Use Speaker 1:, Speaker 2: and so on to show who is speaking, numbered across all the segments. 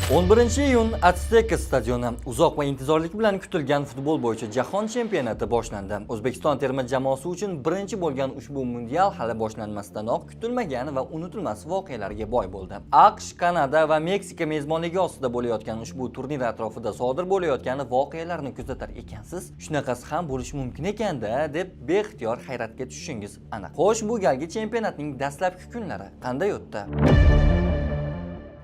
Speaker 1: 11-iyun Azteca stadioni uzoq va intizorlik bilan kutilgan futbol bo'yicha jahon chempionati boshlandi. O'zbekiston terma jamoasi uchun birinchi bo'lgan ushbu mundial hali boshlanmasdanoq kutilmagan va unutilmas voqealarga boy bo'ldi. AQSh, Kanada va Meksika mezbonligi ostida bo'layotgan ushbu turnir atrofida sodir bo'layotgan voqealarni kuzatar ekansiz, shunaqasi ham bo'lishi mumkin ekanda deb beixtiyor hayratga tushishingiz aniq. Xo'sh, bu galgi chempionatning dastlabki kunlari qanday o'tdi?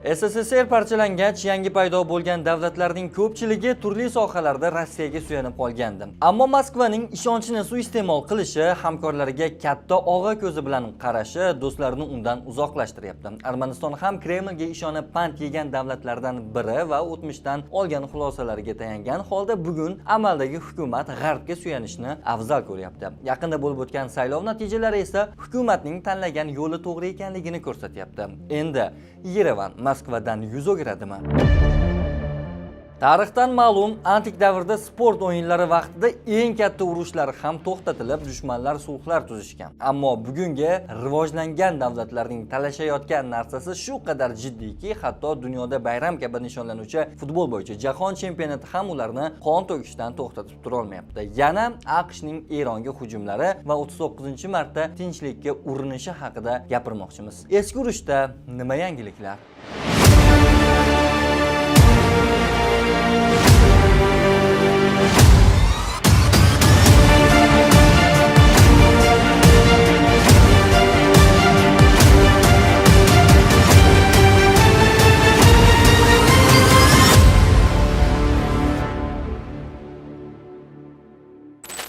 Speaker 1: SSSR parchalangach yangi paydo bo'lgan davlatlarning ko'pchiligi turli sohalarda Rossiyaga suyanib qolgandi. Ammo Moskvaning ishonchini suiiste'mol qilishi, hamkorlariga katta og'a ko'zi bilan qarashi do'stlarini undan uzoqlashtiryapti. Armaniston ham Kremlga ishonib pand yegan davlatlardan biri va o'tmishdan olgan xulosalariga tayangan holda bugun amaldagi hukumat G'arbga suyanishni afzal ko'ryapti. Yaqinda bo'lib o'tgan saylov natijalari esa hukumatning tanlagan yo'li to'g'ri ekanligini ko'rsatyapti. Endi Yerevan Moskvadan yuz o'giradimi? Tarixdan ma'lum, antik davrda sport o'yinlari vaqtida eng katta urushlar ham to'xtatilib, dushmanlar sulhlar tuzishgan. Ammo bugungi rivojlangan davlatlarning talashayotgan narsasi shu qadar jiddiyki, hatto dunyoda bayram kabi nishonlanuvchi futbol bo'yicha jahon chempionati ham ularni qon to'kishdan to'xtatib tura olmayapti. Yana AQShning Eronga hujumlari va 39-marta tinchlikka urinishi haqida gapirmoqchimiz. Eski urushda nima yangiliklar?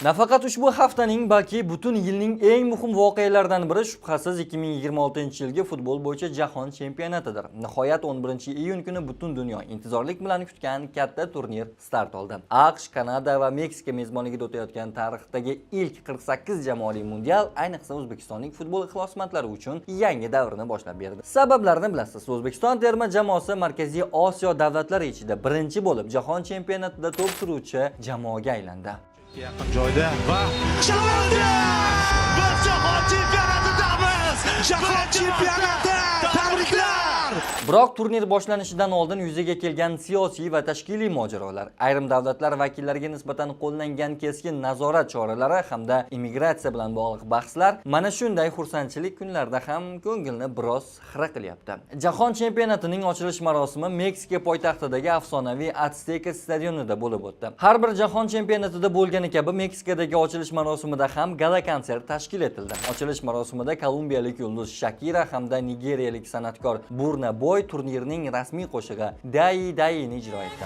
Speaker 1: Nafaqat ushbu haftaning, balki butun yilning eng muhim voqealaridan biri shubhasiz 2026-yilgi futbol bo'yicha jahon chempionatidir. Nihoyat 11-iyun kuni butun dunyo intizorlik bilan kutgan katta turnir start oldi. AQSh, Kanada va Meksika mezbonligida o'tayotgan tarixdagi ilk 48 jamoali mundial ayniqsa o'zbekistonlik futbol ixlosmandlari uchun yangi davrni boshlab berdi. Sabablarini bilasiz. O'zbekiston terma jamoasi Markaziy Osiyo davlatlari ichida birinchi bo'lib jahon chempionatida to'p suruvchi jamoaga aylandi.
Speaker 2: Yaqin joyda va Shavandi! Biz jahon chempionatidamiz! Jahon chempionati! Tabriklar!
Speaker 1: Biroq turnir boshlanishidan oldin yuzaga kelgan siyosiy va tashkiliy mojarolar, ayrim davlatlar vakillariga nisbatan qo'llangan keskin nazorat choralari hamda immigratsiya bilan bog'liq bahslar mana shunday xursandchilik kunlarda ham ko'ngilni biroz xira qilyapti. Jahon chempionatining ochilish marosimi Meksika poytaxtidagi afsonaviy Azteca stadionida bo'lib o'tdi. Har bir jahon chempionatida bo'lgani kabi Meksikadagi ochilish marosimida ham gala konsert tashkil etildi. Ochilish marosimida kolumbiyalik yulduz Shakira hamda nigeriyalik san'atkor Burna Boy turnirning rasmiy qo'shig'i Dai Dai'ni ijro etdi.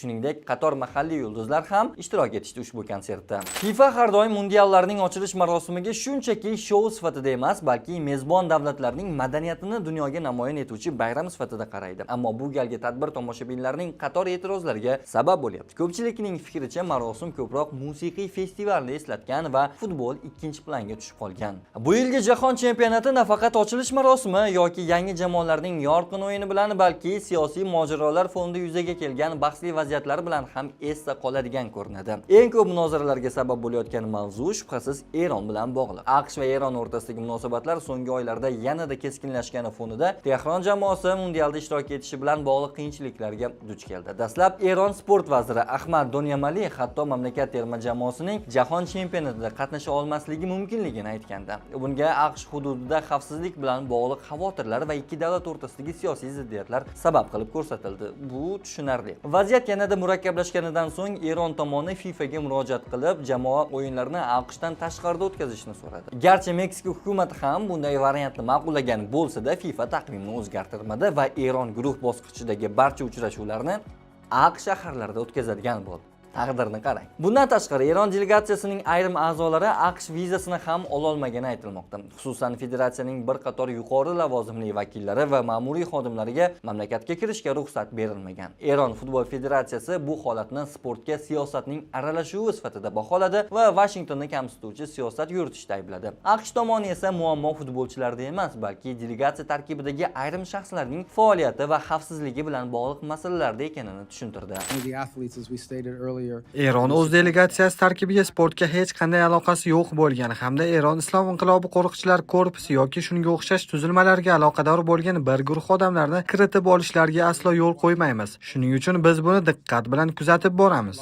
Speaker 1: Shuningdek, qator mahalliy yulduzlar ham ishtirok etishdi ushbu konsertda. FIFA har doim mundiallarning ochilish marosimiga shunchaki shou sifatida emas, balki mezbon davlatlarning madaniyatini dunyoga namoyon etuvchi bayram sifatida qaraydi. Ammo bu galgi tadbir tomoshabinlarning qator e'tirozlariga sabab bo'lyapti. Ko'pchilikning fikricha marosim ko'proq musiqiy festivalni eslatgan va futbol ikkinchi planga tushib qolgan. Bu yilgi jahon chempionati nafaqat ochilish marosimi yoki yangi jamoalarning yorqin o'yini bilan, balki siyosiy mojarolar fonida yuzaga kelgan bahsli vaziyatlar bilan ham esda qoladigan ko'rinadi. Eng ko'p munozaralarga sabab bo'layotgan mavzu shubhasiz Eron bilan bog'liq. AQSh va Eron o'rtasidagi munosabatlar so'nggi oylarda yanada keskinlashgani fonida Tehron jamoasi mundialda ishtirok etishi bilan bog'liq qiyinchiliklarga duch keldi. Dastlab Eron sport vaziri Ahmad Donyamali hatto mamlakat terma jamoasining jahon chempionatida qatnasha olmasligi mumkinligini aytgandi. Bunga AQSh hududida xavfsizlik bilan bog'liq xavotirlar va ikki davlat o'rtasidagi siyosiy ziddiyatlar sabab qilib ko'rsatildi. Bu tushunarli. Vaziyat yanada murakkablashganidan so'ng Eron tomoni FIFA ga murojaat qilib, jamoa o'yinlarini AQShdan tashqarida o'tkazishni so'radi. Garchi Meksika hukumati ham bunday variantni ma'qullagan bo'lsa-da, FIFA taqvimni o'zgartirmadi va Eron guruh bosqichidagi barcha uchrashuvlarni AQSh shaharlarida o'tkazadigan bo'ldi. Taqdirni qarang. Bundan tashqari Eron delegatsiyasining ayrim a'zolari AQSh vizasini ham ololmagani aytilmoqda. Xususan, federatsiyaning bir qator yuqori lavozimli vakillari va ma'muriy xodimlariga mamlakatga kirishga ruxsat berilmagan. Eron futbol federatsiyasi bu holatni sportga siyosatning aralashuvi sifatida baholadi va Washingtonni kamsituvchi siyosat yuritishda aybladi. AQSh tomoni esa muammo futbolchilarda emas, balki delegatsiya tarkibidagi ayrim shaxslarning faoliyati va xavfsizligi bilan bog'liq masalalarda ekanini tushuntirdi.
Speaker 3: Eron o'z delegatsiyasi tarkibiga sportga hech qanday aloqasi yo'q bo'lgan hamda Eron Islom inqilobi qo'riqchilar korpusi yoki shunga o'xshash tuzilmalarga aloqador bo'lgan bir guruh odamlarni kiritib olishlariga aslo yo'l qo'ymaymiz. Shuning uchun biz buni diqqat bilan kuzatib boramiz.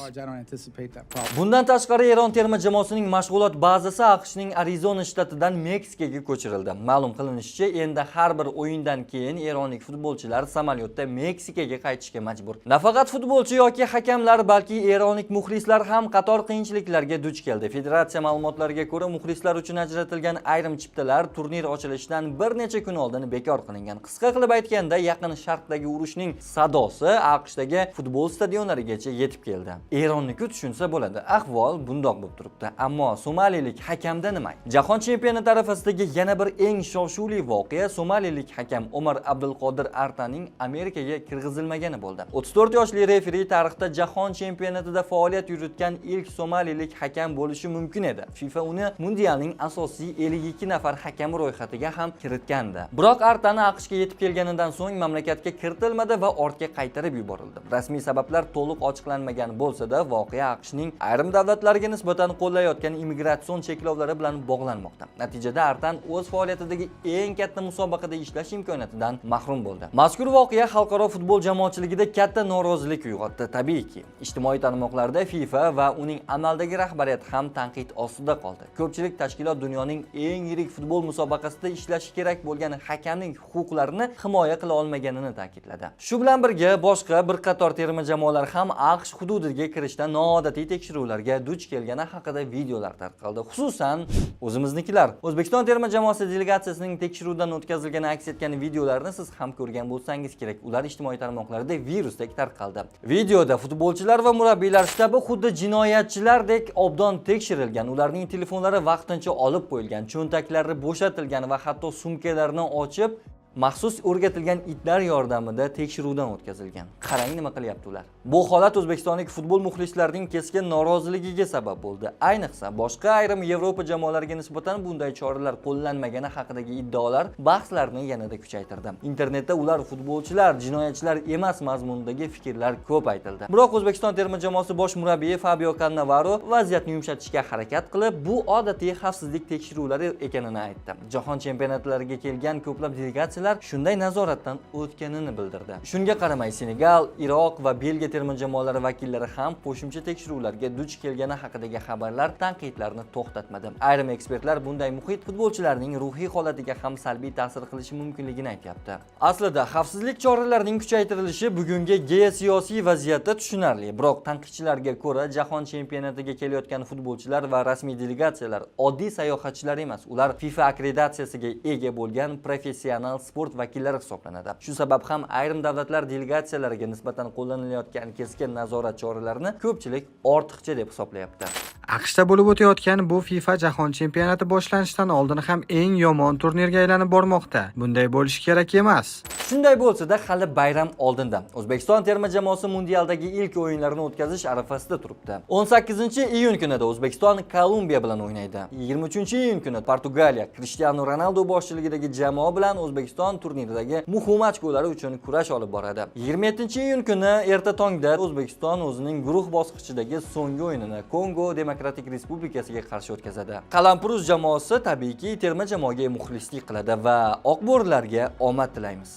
Speaker 1: Bundan tashqari Eron terma jamoasining mashg'ulot bazasi AQShning Arizona shtatidan Meksikaga ko'chirildi. Ma'lum qilinishicha, endi har bir o'yindan keyin eronlik futbolchilar samolyotda Meksikaga qaytishga majbur. Nafaqat futbolchi yoki hakamlar, balki eronlik muxlislar ham qator qiyinchiliklarga duch keldi. Federatsiya ma'lumotlariga ko'ra, muxlislar uchun ajratilgan ayrim chiptalar turnir ochilishidan bir necha kun oldin bekor qilingan. Qisqa qilib aytganda, Yaqin Sharqdagi urushning sadosi AQShdagi futbol stadionlarigacha yetib keldi. Eronniki tushunsa bo'ladi. Ahvol bundoq bo'lib turibdi. Ammo somalilik hakamda nima? Jahon chempionati arafasidagi yana bir eng shov-shuvli voqea somalilik hakam Omar Abdulqodir Artaning Amerikaga kirgizilmagani bo'ldi. 34 yoshli referi tarixda jahon chempionatida faoliyat yuritgan ilk somalilik hakam bo'lishi mumkin edi. FIFA uni mundialning asosiy 52 nafar hakami ro'yxatiga ham kiritgandi. Biroq Artani AQShga yetib kelganidan so'ng mamlakatga kiritilmadi va ortga qaytarib yuborildi. Rasmiy sabablar to'liq ochiqlanmagan bo'lsa-da, voqea AQShning ayrim davlatlarga nisbatan qo'llayotgan immigratsion cheklovlari bilan bog'lanmoqda. Natijada Artan o'z faoliyatidagi eng katta musobaqada ishlash imkoniyatidan mahrum bo'ldi. Mazkur voqea xalqaro futbol jamoatchiligida katta norozilik uyg'otdi. Tabiiyki, ijtimoiy tarmoqlarda FIFA va uning amaldagi rahbariyati ham tanqid ostida qoldi. Ko'pchilik tashkilot dunyoning eng yirik futbol musobaqasida ishlashi kerak bo'lgan hakamning huquqlarini himoya qila olmaganini ta'kidladi. Shu bilan birga boshqa bir qator terma jamoalar ham AQSh hududiga kirishda noodatiy tekshiruvlarga duch kelgani haqida videolar tarqaldi. Xususan, o'zimiznikilar. O'zbekiston terma jamoasi delegatsiyasining tekshiruvdan o'tkazilgani aks etgan videolarni siz ham ko'rgan bo'lsangiz kerak. Ular ijtimoiy tarmoqlarda virusdek tarqaldi. Videoda futbolchilar va murabbiylar shtabi xuddi jinoyatchilardek obdon tekshirilgan. Ularning telefonlari vaqtincha olib qo'yilgan, cho'ntaklari bo'shatilgan va hatto sumkalarini ochib maxsus o'rgatilgan itlar yordamida tekshiruvdan o'tkazilgan. Qarang nima qilyapti ular. Bu holat o'zbekistonlik futbol muxlislarining keskin noroziligiga sabab bo'ldi. Ayniqsa boshqa ayrim Yevropa jamoalariga nisbatan bunday choralar qo'llanmagani haqidagi iddaolar bahslarni yanada kuchaytirdi. Internetda ular futbolchilar jinoyatchilar emas mazmunidagi fikrlar ko'p aytildi. Biroq O'zbekiston terma jamoasi bosh murabbiyi Fabio Cannavaro vaziyatni yumshatishga harakat qilib, bu odatiy xavfsizlik tekshiruvlari ekanini aytdi. Jahon chempionatlariga kelgan ko'plab delegatsiyalar shunday nazoratdan o'tganini bildirdi. Shunga qaramay Senegal, Iroq va Belgiya terma jamoalari vakillari ham qo'shimcha tekshiruvlarga duch kelgani haqidagi xabarlar tanqidlarni to'xtatmadi. Ayrim ekspertlar bunday muhit futbolchilarning ruhiy holatiga ham salbiy ta'sir qilishi mumkinligini aytyapti. Aslida xavfsizlik choralarining kuchaytirilishi bugungi geosiyosiy vaziyatda tushunarli. Biroq tanqidchilarga ko'ra, jahon chempionatiga kelayotgan futbolchilar va rasmiy delegatsiyalar oddiy sayohatchilar emas. Ular FIFA akkreditatsiyasiga ega bo'lgan professional sport vakillari hisoblanadi. Shu sabab ham ayrim davlatlar delegatsiyalariga nisbatan qo'llanilayotgan keskin nazorat choralarini ko'pchilik ortiqcha deb hisoblayapti.
Speaker 3: AQShda bo'lib o'tayotgan bu FIFA jahon chempionati boshlanishidan oldin ham eng yomon turnirga aylanib bormoqda. Bunday bo'lishi kerak emas.
Speaker 1: Shunday bo'lsa-da, hali bayram oldinda. O'zbekiston terma jamoasi mundialdagi ilk o'yinlarini o'tkazish arafasida turibdi. 18-iyun kunida O'zbekiston Kolumbiya bilan o'ynaydi. 23-iyun kuni Portugaliya Cristiano Ronaldo boshchiligidagi jamoa bilan O'zbekiston turniridagi muhim ochkolari uchun kurash olib boradi. 27-iyun kuni erta tongda O'zbekiston o'zining guruh bosqichidagi so'nggi o'yinini Kongo Demokratik Respublikasiga qarshi o'tkazadi. Qalampurus jamoasi tabiiyki terma jamoaga muxlislik qiladi va oqbo'rilarga omad tilaymiz.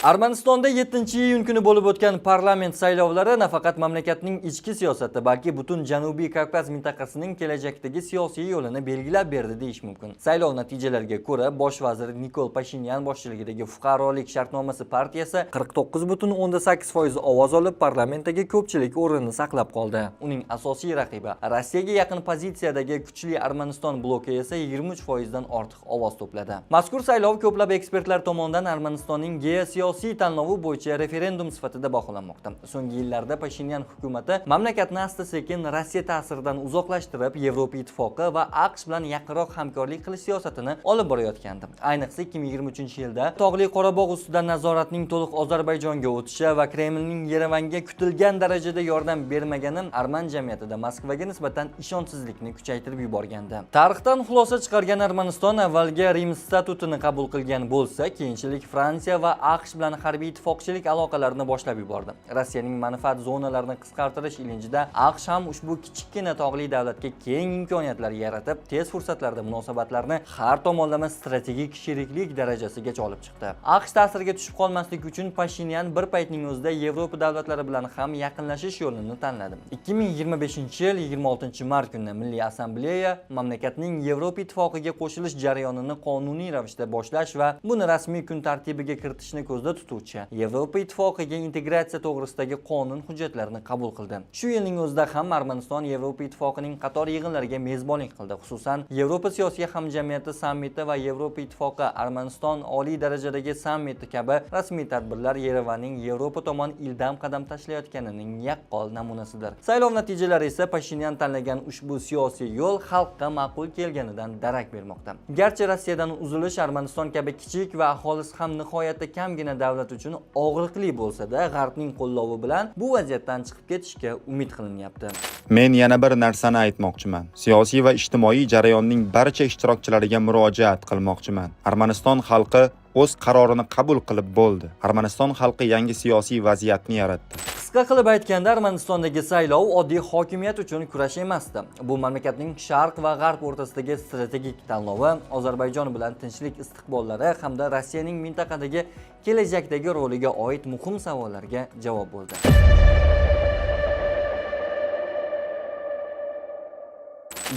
Speaker 1: Armanistonda 7-iyun kuni bo'lib o'tgan parlament saylovlari nafaqat mamlakatning ichki siyosati, balki butun Janubiy Kavkaz mintaqasining kelajakdagi siyosiy yo'lini belgilab berdi deyish mumkin. Saylov natijalariga ko'ra, bosh vazir Nikol Pashinyan boshchiligidagi Fuqarolik shartnomasi partiyasi 49.8% ovoz olib, parlamentdagi ko'pchilik o'rnini saqlab qoldi. Uning asosiy raqibi Rossiyaga yaqin pozitsiyadagi kuchli Armaniston bloki esa 23% dan ortiq ovoz to'pladi. Mazkur saylov ko'plab ekspertlar tomonidan Armanistonning geosiyosiy tanlovi bo'yicha referendum sifatida baholanmoqda. So'nggi yillarda Pashinyan hukumatı mamlakatni asta-sekin Rossiya ta'siridan uzoqlashtirib, Yevropa ittifoqi va AQSh bilan yaqinroq hamkorlik qilish siyosatini olib borayotgandi. Ayniqsa 2023-yilda Tog'li Qorabog' ustidan nazoratning to'liq Ozarbayjonga o'tishi va Kremlning Yerevanga kutilgan darajada yordam bermagani arman jamiyatida Moskvaga nisbatan ishonchsizlikni kuchaytirib yuborgandi. Tarixdan xulosa chiqargan Armaniston avvalgi Rim statutini qabul qilgan bo'lsa, keyinchalik Fransiya va AQSh bilan harbiy ittifoqchilik aloqalarini boshlab yubordi. Rossiyaning manfaat zonalarini qisqartirish ilinjida AQSh ham ushbu kichikgina tog'li davlatga keng imkoniyatlar yaratib, tez fursatlarda munosabatlarni har tomonlama strategik sheriklik darajasigacha olib chiqdi. AQSh ta'siriga tushib qolmaslik uchun Pashinyan bir paytning o'zida Yevropa davlatlari bilan ham yaqinlashish yo'lini tanladi. 2025-yil 26-mart kuni Milliy assambleya mamlakatning Yevropa ittifoqiga qo'shilish jarayonini qonuniy ravishda boshlash va buni rasmiy kun tartibiga kiritishni ko'zda tutuvchi Yevropa ittifoqiga integratsiya to'g'risidagi qonun hujjatlarini qabul qildi. Shu yilning o'zida ham Armaniston Yevropa ittifoqining qator yig'inlariga mezbonlik qildi. Xususan, Yevropa siyosiy hamjamiyati sammiti va Yevropa ittifoqi Armaniston oliy darajadagi sammiti kabi rasmiy tadbirlar Yerevanning Yevropa tomon ildam qadam tashlayotganining yaqqol namunasidir. Saylov natijalari esa Pashinyan tanlagan ushbu siyosiy yo'l xalqqa ma'qul kelganidan darak bermoqda. Garchi Rossiyadan uzilish Armaniston kabi kichik va aholisi ham nihoyatda kamgina davlat uchun og'riqli bo'lsa-da, G'arbning qo'llovi bilan bu vaziyatdan chiqib ketishga umid qilinyapti.
Speaker 4: Men yana bir narsani aytmoqchiman. Siyosiy va ijtimoiy jarayonning barcha ishtirokchilariga murojaat qilmoqchiman. Armaniston xalqi o'z qarorini qabul qilib bo'ldi. Armaniston xalqi yangi siyosiy vaziyatni yaratdi.
Speaker 1: Qisqa qilib aytganda, Armanistondagi saylov oddiy hokimiyat uchun kurash emasdi. Bu mamlakatning sharq va g'arb o'rtasidagi strategik tanlovi, Ozarbayjon bilan tinchlik istiqbollari hamda Rossiyaning mintaqadagi kelajakdagi roliga oid muhim savollarga javob bo'ldi.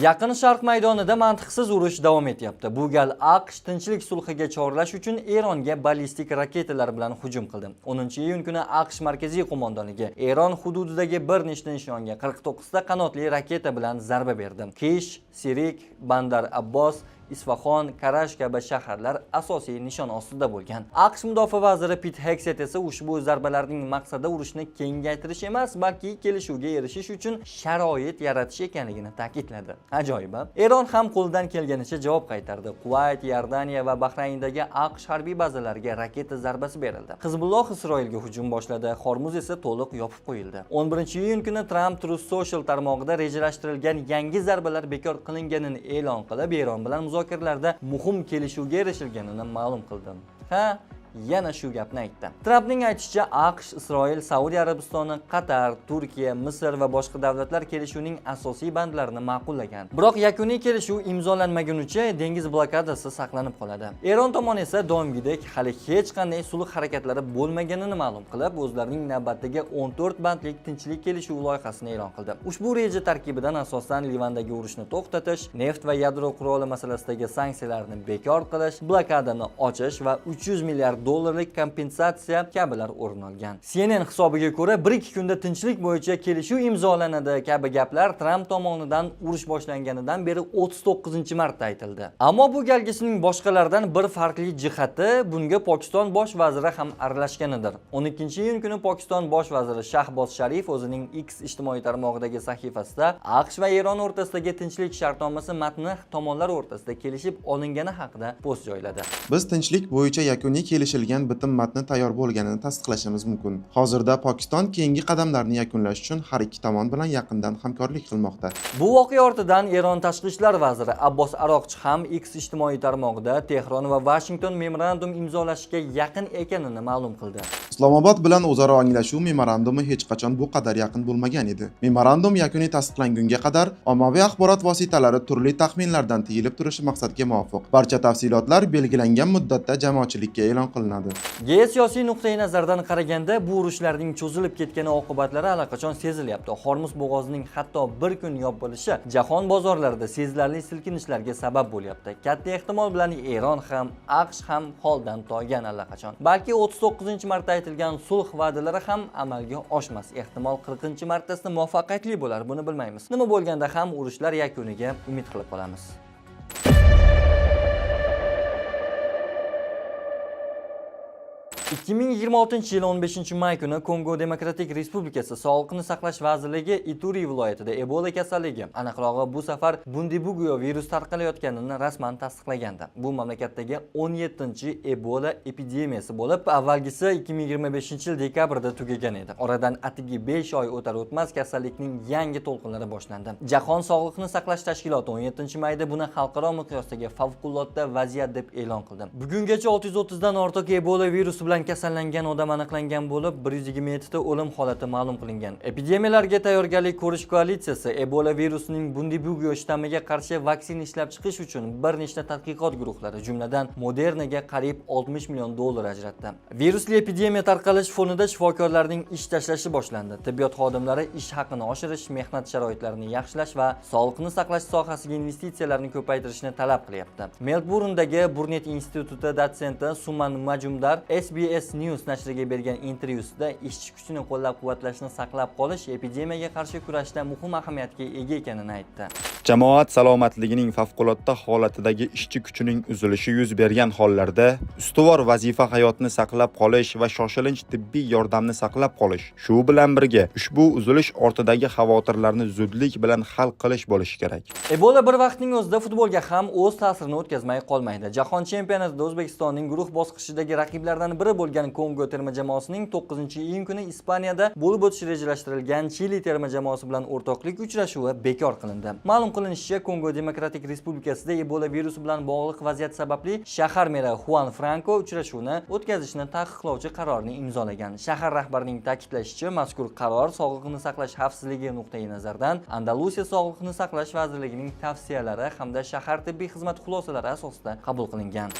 Speaker 1: Yaqin Sharq maydonida mantiqsiz urush davom etyapti. Bu gal AQSh tinchlik sulhiga chorlash uchun Eronga ballistik raketalar bilan hujum qildi. 10-iyun kuni AQSh markaziy qo'mondonligi Eron hududidagi bir nechta nishonga 49 ta qanotli raketa bilan zarba berdi. Qish, Sirik, Bandar Abbos, Isfaxon, Karash kabi shaharlar asosiy nishon ostida bo'lgan. AQSh mudofaa vaziri Pete Hegseth esa ushbu zarbalarning maqsadi urushni kengaytirish emas, balki kelishuvga erishish uchun sharoit yaratish ekanligini ta'kidladi. Ajoyib. Eron ham qo'ldan kelganicha javob qaytardi. Kuvayt, Iordaniya va Bahrayndagi AQSh harbiy bazalariga raketa zarbasi berildi. Hizbulloh Isroilga hujum boshladi. Hormuz esa to'liq yopib qo'yildi. 11-iyun kuni Trump Truth Social tarmog'ida rejalashtirilgan yangi zarbalar bekor qilinganini e'lon qilib, Eron bilan muzokaralarda muhim kelishuvga erishilganini ma'lum qildi. Yana shu gapni aytdi. Trumpning aytishicha, AQSh, Isroil, Saudiya Arabistoni, Qatar, Turkiya, Misr va boshqa davlatlar kelishuvning asosiy bandlarini ma'qullagan. Biroq yakuniy kelishuv imzolanmagunicha dengiz blokadasi saqlanib qoladi. Eron tomoni esa doimgidek hali hech qanday sulh harakatlari bo'lmaganini ma'lum qilib, o'zlarining navbatdagi 14 bandlik tinchlik kelishuv loyihasini e'lon qildi. Ushbu reja tarkibidan asosan Livandagi urushni to'xtatish, neft va yadro quroli masalasidagi sanksiyalarni bekor qilish, blokadani ochish va 300 milliard dollarlik kompensatsiya kabilar o'rin olgan. CNN hisobiga ko'ra 1-2 kunda tinchlik bo'yicha kelishuv imzolanadi kabi gaplar Trump tomonidan urush boshlanganidan beri 39-marta aytildi. Ammo bu galgisining boshqalardan bir farqli jihati bunga Pokiston bosh vaziri ham aralashganidir. 12-iyun kuni Pokiston bosh vaziri Shahboz Sharif o'zining X ijtimoiy tarmog'idagi sahifasida AQSh va Eron o'rtasidagi tinchlik shartnomasi matni tomonlar o'rtasida kelishib olingani haqida post joyladi.
Speaker 5: Biz tinchlik bo'yicha yakuniy kelishilgan bitim matni tayyor bo'lganini tasdiqlashimiz mumkin. Hozirda Pokiston keyingi qadamlarni yakunlash uchun har ikki tomon bilan yaqindan hamkorlik qilmoqda.
Speaker 1: Bu voqea ortidan Eron tashqi ishlar vaziri Abbos Aroqchi ham X ijtimoiy tarmog'ida Tehron va Washington memorandum imzolashga yaqin ekanini ma'lum qildi.
Speaker 5: Islomobod bilan o'zaro anglashuv memorandumi hech qachon bu qadar yaqin bo'lmagan edi. Memorandum yakuniy tasdiqlangunga qadar ommaviy axborot vositalari turli taxminlardan tiyilib turishi maqsadga muvofiq. Barcha tafsilotlar belgilangan muddatda jamoatchilikka e'lon qilinadi.
Speaker 1: Geosiyosiy nuqtai nazardan qaraganda bu urushlarning cho'zilib ketgani oqibatlari allaqachon sezilyapti. Hormuz bo'g'ozining hatto bir kun yopilishi jahon bozorlarida sezilarli silkinishlarga sabab bo'lyapti. Katta ehtimol bilan Eron ham, AQSh ham holdan toygan allaqachon. Balki 39-marta aytilgan sulh va'dalari ham amalga oshmas. Ehtimol 40-martasida muvaffaqiyatli bo'lar, buni bilmaymiz. Nima bo'lganda ham urushlar yakuniga umid qilib qolamiz. 2026-yil 15-may kuni Kongo Demokratik Respublikasi Sog'liqni saqlash vazirligi Ituri viloyatida Ebola kasalligi, aniqrog'i bu safar Bundibugyo virus tarqalayotganini rasman tasdiqlagandi. Bu mamlakatdagi 17-chi Ebola epidemiyasi bo'lib, avvalgisi 2025-yil dekabrda tugagan edi. Oradan atigi 5 oy o'tar-o'tmas kasallikning yangi to'lqinlari boshlandi. Jahon Sog'liqni saqlash tashkiloti 17-mayda buni xalqaro miqyosdagi favqulodda vaziyat deb e'lon qildi. Bugungacha 630 dan ortiq Ebola virusi bilan kasallangan odam aniqlangan bo'lib, 127 ta o'lim holati ma'lum qilingan. Epidemiyalarga tayyorgarlik ko'rish koalitsiyasi Ebola virusining Bundibugyo shtammiga qarshi vaksina ishlab chiqish uchun bir nechta tadqiqot guruhlari, jumladan Modernaga qariyb 60 million dollar ajratdi. Virusli epidemiya tarqalish fonida shifokorlarning ish tashlashi boshlandi. Tibbiyot xodimlari ish haqini oshirish, mehnat sharoitlarini yaxshilash va sog'liqni saqlash sohasiga investitsiyalarni ko'paytirishni talab qilyapti. Melburndagi Burnet instituti dotsenti Suman Majumdar SBS News nashriga bergan intervyusida ishchi kuchini qo'llab-quvvatlashni saqlab qolish epidemiyaga qarshi kurashda muhim ahamiyatga ega ekanini aytdi.
Speaker 4: Jamoat salomatligining favqulodda holatidagi ishchi kuchining uzilishi yuz bergan hollarda ustuvor vazifa hayotni saqlab qolish va shoshilinch tibbiy yordamni saqlab qolish. Shu bilan birga ushbu uzilish ortidagi xavotirlarni zudlik bilan hal qilish bo'lishi kerak.
Speaker 1: Ebola bir vaqtning o'zida futbolga ham o'z ta'sirini o'tkazmay qolmaydi. Jahon chempionatida O'zbekistonning guruh bosqichidagi raqiblaridan biri bo'lgan Kongo terma jamoasining 9-iyun kuni Ispaniyada bo'lib o'tishi rejalashtirilgan Chili terma jamoasi bilan o'rtoqlik uchrashuvi bekor qilindi. Ma'lum qilinishicha, Kongo Demokratik Respublikasida Ebola virusi bilan bog'liq vaziyat sababli shahar meri Juan Franco uchrashuvni o'tkazishni taqiqlovchi qarorni imzolagan. Shahar rahbarining ta'kidlashicha, mazkur qaror sog'liqni saqlash xavfsizligi nuqtai nazaridan Andalusiya sog'liqni saqlash vazirligining tavsiyalari hamda shahar tibbiy xizmat xulosalari asosida qabul qilingan.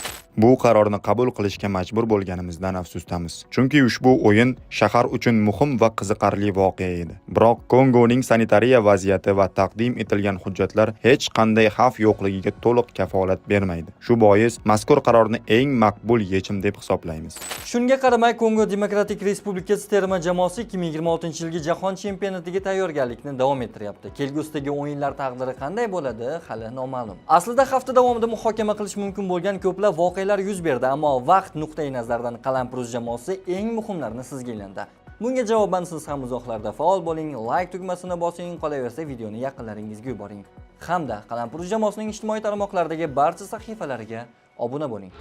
Speaker 4: Bu qarorni qabul qilishga majbur bo'lganimizdan afsusdamiz. Chunki ushbu o'yin shahar uchun muhim va qiziqarli voqea edi. Biroq Kongoning sanitariya vaziyati va taqdim etilgan hujjatlar hech qanday xavf yo'qligiga to'liq kafolat bermaydi. Shu bois mazkur qarorni eng maqbul yechim deb hisoblaymiz.
Speaker 1: Shunga qaramay, Kongo Demokratik Respublikasi terma jamoasi 2026-yilgi jahon chempionatiga tayyorgarlikni davom ettiryapti. Kelgusidagi o'yinlar taqdiri qanday bo'ladi, hali noma'lum. Aslida hafta davomida muhokama qilish mumkin bo'lgan ko'plab voqealar yuz berdi, ammo vaqt nuqtai nazaridan Qalampiruz jamoasi eng muhimlarini sizga ilandi. Bunga javoban siz ham izohlarda faol bo'ling, like tugmasini bosing, qolaversa videoni yaqinlaringizga yuboring. Hamda Qalampiruz jamoasining ijtimoiy tarmoqlardagi barcha sahifalariga obuna bo'ling.